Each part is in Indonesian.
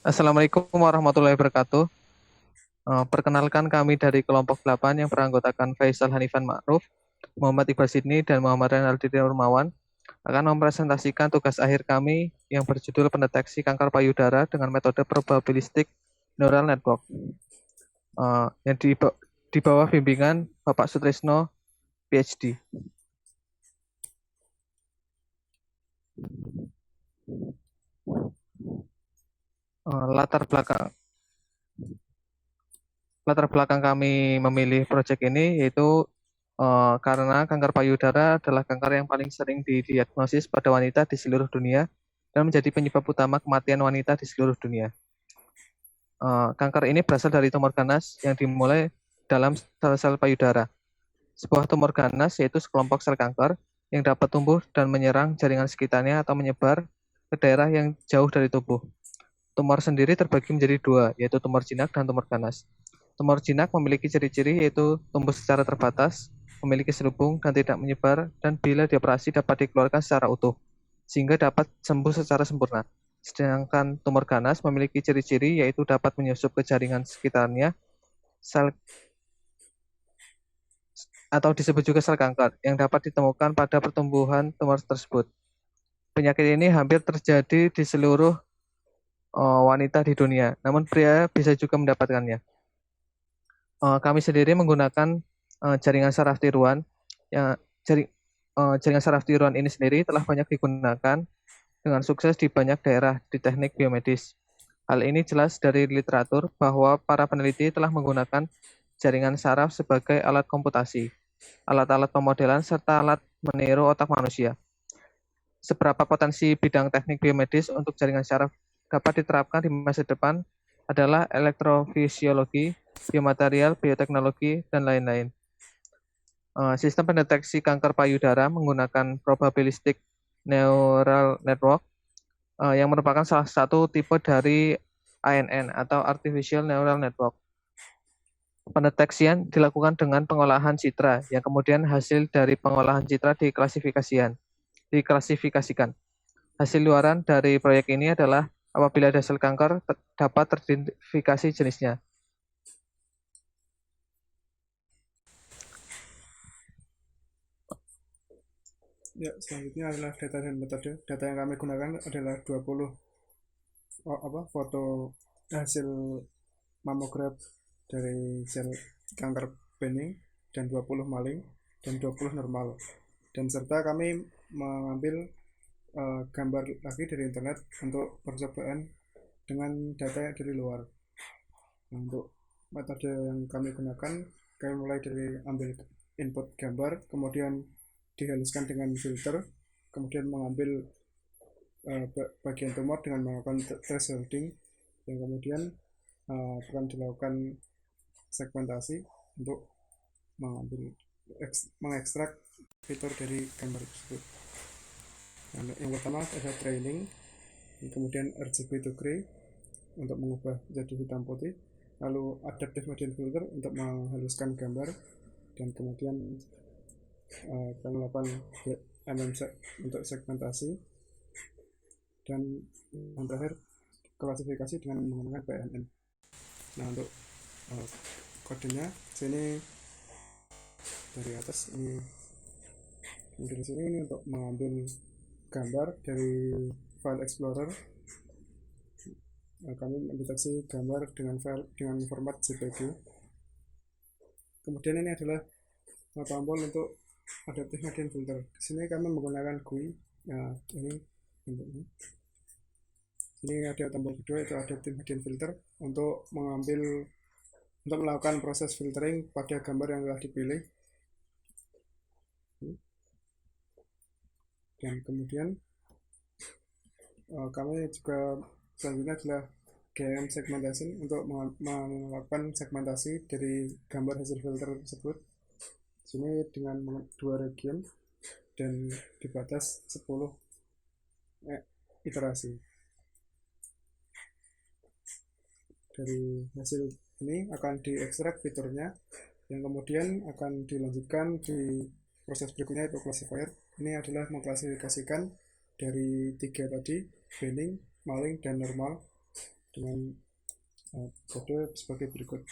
Assalamualaikum warahmatullahi wabarakatuh. Perkenalkan kami dari kelompok 8 yang beranggotakan Faisal Hanifan Ma'ruf, Muhammad Iqbal Sidni, dan Muhammad Renaldi Nurmawan akan mempresentasikan tugas akhir kami yang berjudul pendeteksi kanker payudara dengan metode probabilistik neural network yang di bawah bimbingan Bapak Sutrisno, PhD. Eh, latar belakang latar belakang kami memilih proyek ini yaitu karena kanker payudara adalah kanker yang paling sering didiagnosis pada wanita di seluruh dunia dan menjadi penyebab utama kematian wanita di seluruh dunia. Kanker ini berasal dari tumor ganas yang dimulai dalam sel-sel payudara. Sebuah tumor ganas yaitu sekelompok sel kanker yang dapat tumbuh dan menyerang jaringan sekitarnya atau menyebar ke daerah yang jauh dari tubuh. Tumor sendiri terbagi menjadi dua, yaitu tumor jinak dan tumor ganas. Tumor jinak memiliki ciri-ciri yaitu tumbuh secara terbatas, memiliki selubung dan tidak menyebar, dan bila dioperasi dapat dikeluarkan secara utuh, sehingga dapat sembuh secara sempurna. Sedangkan tumor ganas memiliki ciri-ciri yaitu dapat menyusup ke jaringan sekitarnya, sel atau disebut juga sel kanker, yang dapat ditemukan pada pertumbuhan tumor tersebut. Penyakit ini hampir terjadi di seluruh wanita di dunia, namun pria bisa juga mendapatkannya. Kami sendiri menggunakan jaringan saraf tiruan. Yang jaringan saraf tiruan ini sendiri telah banyak digunakan dengan sukses di banyak daerah di teknik biomedis. Hal ini jelas dari literatur bahwa para peneliti telah menggunakan jaringan saraf sebagai alat komputasi, alat-alat pemodelan, serta alat meniru otak manusia. Seberapa potensi bidang teknik biomedis untuk jaringan saraf dapat diterapkan di masa depan adalah elektrofisiologi, biomaterial, bioteknologi, dan lain-lain. Sistem pendeteksi kanker payudara menggunakan probabilistic neural network yang merupakan salah satu tipe dari ANN atau Artificial Neural Network. Pendeteksian dilakukan dengan pengolahan citra yang kemudian hasil dari pengolahan citra diklasifikasikan. Hasil luaran dari proyek ini adalah apabila ada sel kanker dapat teridentifikasi jenisnya. Ya, selanjutnya adalah data dan metode. Data yang kami gunakan adalah 20 foto hasil mamograf dari sel kanker bening dan 20 maling dan 20 normal. Dan serta kami mengambil gambar lagi dari internet untuk percobaan dengan data dari luar. Nah, untuk metode yang kami gunakan, kami mulai dari ambil input gambar, kemudian dihaluskan dengan filter, kemudian mengambil bagian tumor dengan melakukan thresholding, yang kemudian akan dilakukan segmentasi untuk mengambil mengekstrak fitur dari gambar tersebut. Nah, yang pertama ada training, kemudian RGB to gray untuk mengubah jadi hitam putih, lalu adaptive median filter untuk menghaluskan gambar, dan kemudian kami melakukan MMSEC untuk segmentasi, dan yang terakhir klasifikasi dengan menggunakan PNN. Nah, untuk kodenya sini dari atas ini, dari sini ini untuk mengambil gambar dari file explorer. Kami mendeteksi gambar dengan file dengan format JPG. Kemudian ini adalah tombol untuk adaptive median filter. Di sini kami menggunakan GUI. Nah, ini bentuknya. Ini ada tombol kedua, itu adaptive median filter untuk melakukan proses filtering pada gambar yang telah dipilih. Dan kemudian kami juga selanjutnya adalah GM segmentation untuk melakukan segmentasi dari gambar hasil filter tersebut. Sini dengan dua region dan dibatas 10 iterasi. Dari hasil ini akan diekstrak fiturnya, yang kemudian akan dilanjutkan di proses berikutnya, yaitu classifier. Ini adalah mengklasifikasikan dari tiga tadi, bening, maling, dan normal. dengan kode sebagai berikut.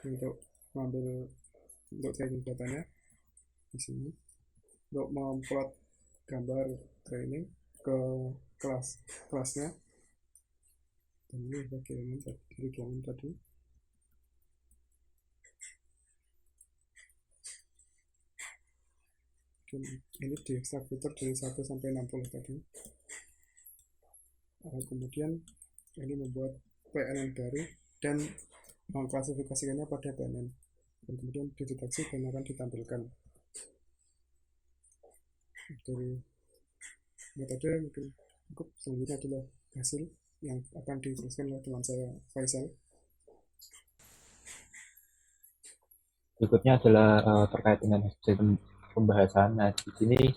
Untuk mengambil untuk training datanya di sini, untuk memplot gambar training ke kelasnya, dan ini bagian tadi. Ini di extract fitur dari 1 sampai 60 tadi. Kemudian ini membuat PNN baru dan mengklasifikasikannya pada PNN, dan kemudian dideteksi dan akan ditampilkan. Dari metode mungkin cukup. Selanjutnya adalah hasil yang akan diteruskan oleh teman saya Faisal. Berikutnya adalah terkait dengan hasil pembahasan. Nah, di sini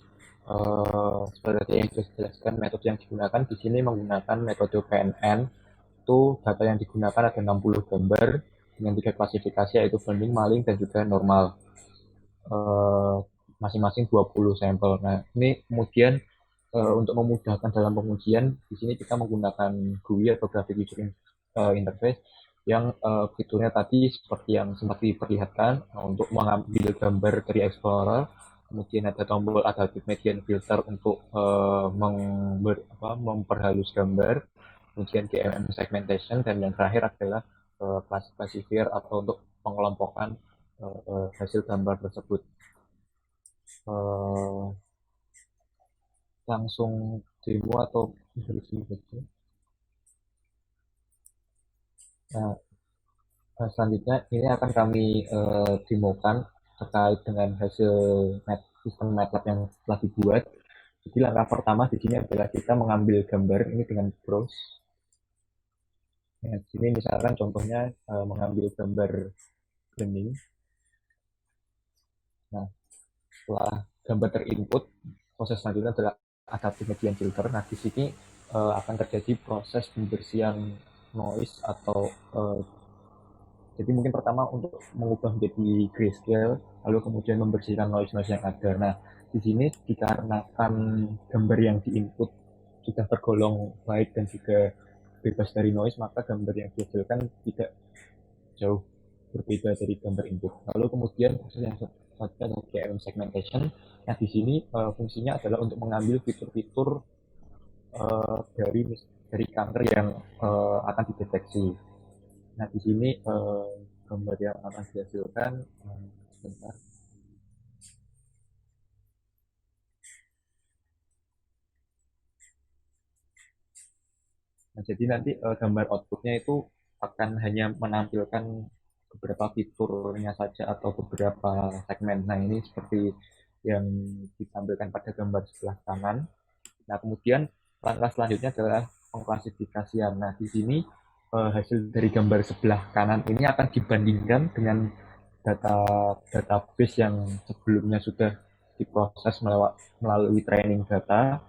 seperti yang sudah dijelaskan, metode yang digunakan di sini menggunakan metode PNN. Itu data yang digunakan ada 60 gambar dengan 3 klasifikasi, yaitu banding, maling, dan juga normal. Masing-masing 20 sampel. Nah, ini kemudian untuk memudahkan dalam pengujian, di sini kita menggunakan GUI atau Graphic User Interface yang fiturnya tadi seperti yang sempat diperlihatkan, untuk mengambil gambar dari Explorer, kemudian ada tombol Adaptive Median Filter untuk memperhalus gambar, kemudian GMM Segmentation, dan yang terakhir adalah classifier atau untuk pengelompokan hasil gambar tersebut. Langsung demo atau introduksi gitu. Nah, selanjutnya ini akan kami demokan terkait dengan hasil sistem MATLAB yang telah dibuat. Jadi langkah pertama di sini adalah kita mengambil gambar ini dengan browse. Nah, di sini misalkan contohnya mengambil gambar bening. Nah, setelah gambar terinput, proses selanjutnya adalah adaptive median filter. Nah, di sini akan terjadi proses pembersihan noise atau jadi mungkin pertama untuk mengubah menjadi grayscale, lalu kemudian membersihkan noise-noise yang ada. Nah, di sini dikarenakan gambar yang diinput sudah tergolong baik dan juga bebas dari noise, maka gambar yang dihasilkan tidak jauh berbeda dari gambar input. Lalu kemudian proses yang selanjutnya adalah GMM segmentation. Nah, di sini fungsinya adalah untuk mengambil fitur-fitur dari kanker yang akan dideteksi. Nah, di sini gambar yang akan dihasilkan sebentar. Nah, jadi nanti gambar outputnya itu akan hanya menampilkan beberapa fiturnya saja atau beberapa segmen. Nah, ini seperti yang ditampilkan pada gambar sebelah kanan. Nah, kemudian langkah selanjutnya adalah pengklasifikasian. Nah, di sini hasil dari gambar sebelah kanan ini akan dibandingkan dengan database yang sebelumnya sudah diproses melalui training data.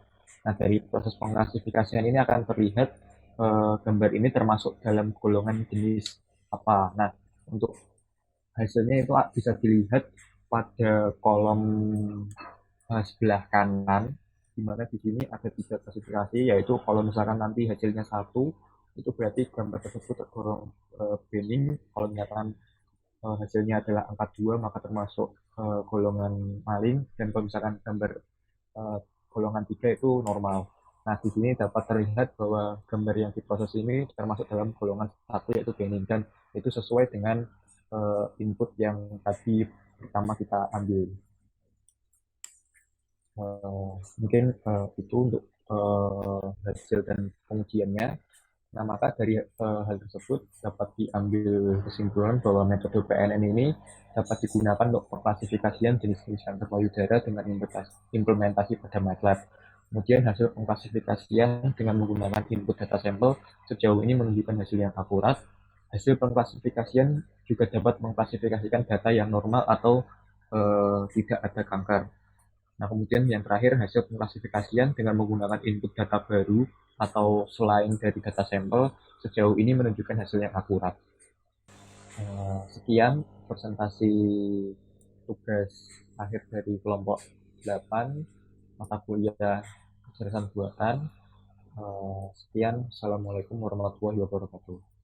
Nah, dari proses pengklasifikasian ini akan terlihat gambar ini termasuk dalam golongan jenis apa. Nah, untuk hasilnya itu bisa dilihat pada kolom sebelah kanan, di mana di sini ada 3 klasifikasi, yaitu kalau misalkan nanti hasilnya 1, itu berarti gambar tersebut tergolong benign. Kalau misalkan hasilnya adalah angka 2, maka termasuk golongan maling, dan kalau misalkan gambar golongan 3 itu normal. Nah, di sini dapat terlihat bahwa gambar yang diproses ini termasuk dalam golongan 1, yaitu benign, dan itu sesuai dengan input yang tadi pertama kita ambil. Mungkin itu untuk hasil dan pengujiannya. Nah, maka dari hal tersebut dapat diambil kesimpulan bahwa metode PNN ini dapat digunakan untuk pengklasifikasian jenis-jenis kanker payudara dengan implementasi pada MATLAB. Kemudian hasil pengklasifikasian dengan menggunakan input data sampel sejauh ini menunjukkan hasil yang akurat. Hasil pengklasifikasian juga dapat mengklasifikasikan data yang normal atau tidak ada kanker. Nah, kemudian yang terakhir, hasil pengklasifikasian dengan menggunakan input data baru atau selain dari data sampel sejauh ini menunjukkan hasil yang akurat. Sekian presentasi tugas akhir dari kelompok 8 mata kuliah kecerdasan buatan. Sekian, Assalamualaikum warahmatullahi wabarakatuh.